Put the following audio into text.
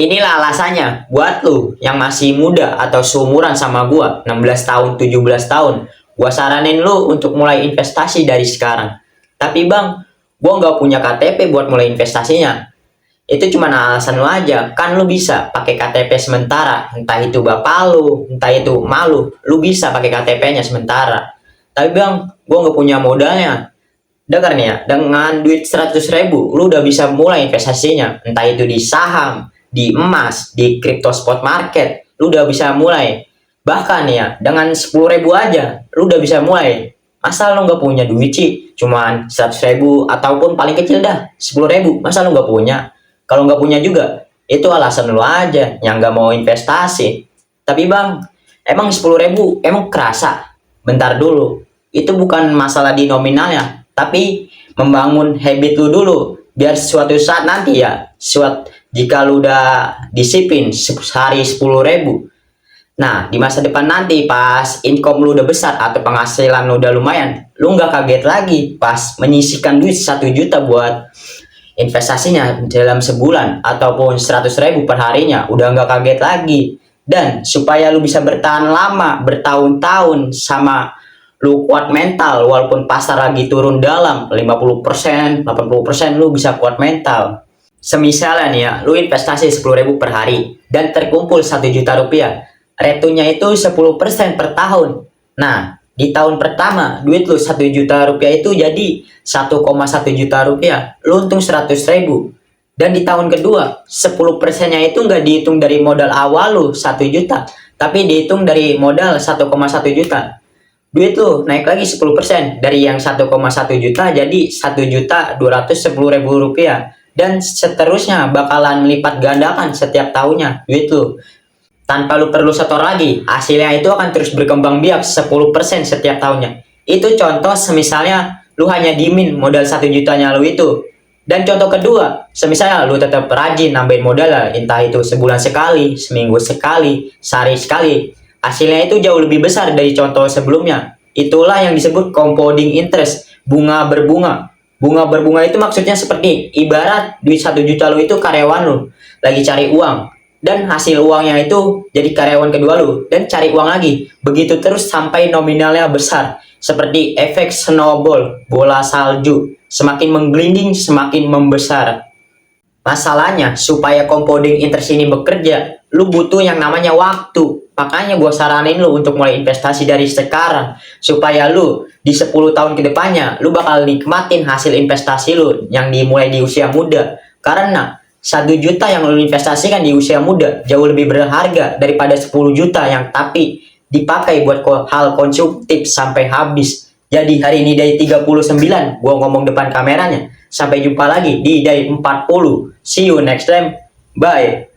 Inilah alasannya buat lu yang masih muda atau seumuran sama gua, 16 tahun, 17 tahun. Gua saranin lu untuk mulai investasi dari sekarang. Tapi bang, gua nggak punya KTP buat mulai investasinya. Itu cuma alasan lu aja. Kan lu bisa pakai KTP sementara. Entah itu bapak lu, entah itu malu. Lu bisa pakai KTP-nya sementara. Tapi bang, gua nggak punya modalnya. Dengar nih ya, dengan duit 100.000, lu udah bisa mulai investasinya. Entah itu di saham, di emas, di crypto spot market, lu udah bisa mulai. Bahkan ya, dengan 10.000 aja, lu udah bisa mulai. Masa lu nggak punya duit sih? Cuman 100.000 ataupun paling kecil dah, 10.000. Masa lu nggak punya? Kalau nggak punya juga, itu alasan lu aja yang nggak mau investasi. Tapi bang, emang 10.000 emang kerasa? Bentar dulu, itu bukan masalah di nominalnya, tapi membangun habit lu dulu biar suatu saat nanti ya jika lu udah disiplin sehari 10.000, nah di masa depan nanti pas income lu udah besar atau penghasilan lu udah lumayan, lu nggak kaget lagi pas menyisihkan duit 1 juta buat investasinya dalam sebulan ataupun 100.000 per harinya, udah nggak kaget lagi. Dan supaya lu bisa bertahan lama bertahun-tahun sama lu kuat mental walaupun pasar lagi turun dalam 50%, 80%, lu bisa kuat mental. Semisalnya nih ya, lu investasi 10.000 per hari dan terkumpul 1 juta rupiah. Return-nya itu 10% per tahun. Nah, di tahun pertama duit lu 1 juta rupiah itu jadi 1,1 juta rupiah. Lu untung 100.000. Dan di tahun kedua 10%-nya itu nggak dihitung dari modal awal lu 1 juta, tapi dihitung dari modal 1,1 juta. Duit lu naik lagi 10% dari yang 1,1 juta jadi 1.210.000 rupiah, dan seterusnya bakalan melipat gandakan setiap tahunnya duit lu tanpa lu perlu setor lagi. Hasilnya itu akan terus berkembang biak 10% setiap tahunnya. Itu contoh semisalnya lu hanya dimin modal 1 jutanya lu itu. Dan contoh kedua, semisalnya lu tetap rajin nambahin modal, entah itu sebulan sekali, seminggu sekali, sehari sekali, hasilnya itu jauh lebih besar dari contoh sebelumnya. Itulah yang disebut compounding interest, bunga berbunga. Bunga berbunga itu maksudnya seperti ibarat duit 1 juta lu itu karyawan lu lagi cari uang, dan hasil uangnya itu jadi karyawan kedua lu dan cari uang lagi. Begitu terus sampai nominalnya besar. Seperti efek snowball, bola salju. Semakin menggelinding, semakin membesar. Masalahnya, supaya compounding interest ini bekerja, lu butuh yang namanya waktu. Makanya gue saranin lu untuk mulai investasi dari sekarang. Supaya lu di 10 tahun ke depannya, lu bakal nikmatin hasil investasi lu yang dimulai di usia muda. Karena 1 juta yang lu investasikan di usia muda jauh lebih berharga daripada 10 juta yang tapi dipakai buat hal konsumtif sampai habis. Jadi hari ini day 39, gua ngomong depan kameranya. Sampai jumpa lagi di day 40. See you next time. Bye.